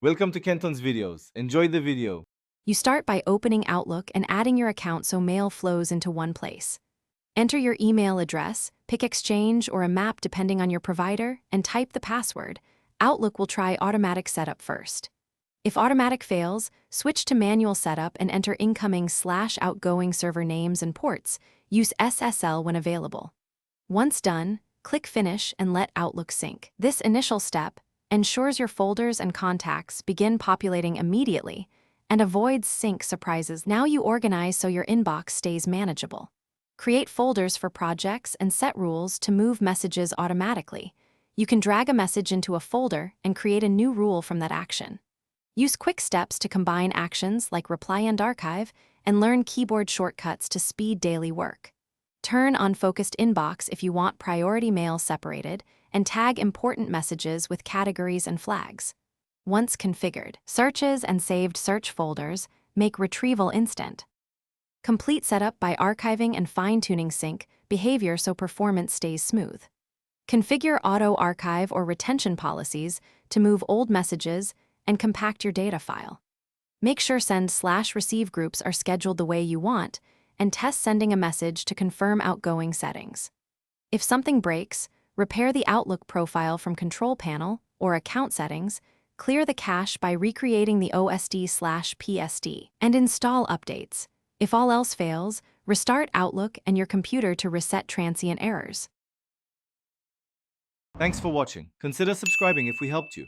Welcome to Kenton's videos. Enjoy the video. You start by opening Outlook and adding your account so mail flows into one place. Enter your email address, pick Exchange or a map depending on your provider, and type the password. Outlook will try automatic setup first. If automatic fails, switch to manual setup and enter incoming/outgoing server names and ports. Use SSL when available. Once done, click Finish and let Outlook sync. This initial step ensures your folders and contacts begin populating immediately and avoids sync surprises. Now you organize so your inbox stays manageable. Create folders for projects and set rules to move messages automatically. You can drag a message into a folder and create a new rule from that action. Use quick steps to combine actions like reply and archive, and learn keyboard shortcuts to speed daily work. Turn on focused inbox if you want priority mail separated, and tag important messages with categories and flags. Once configured, searches and saved search folders make retrieval instant. Complete setup by archiving and fine-tuning sync behavior so performance stays smooth. Configure auto archive or retention policies to move old messages and compact your data file. Make sure send/receive groups are scheduled the way you want, and test sending a message to confirm outgoing settings. If something breaks, repair the Outlook profile from Control Panel or Account Settings, clear the cache by recreating the OSD/PSD, and install updates. If all else fails, restart Outlook and your computer to reset transient errors. Thanks for watching. Consider subscribing if we helped you.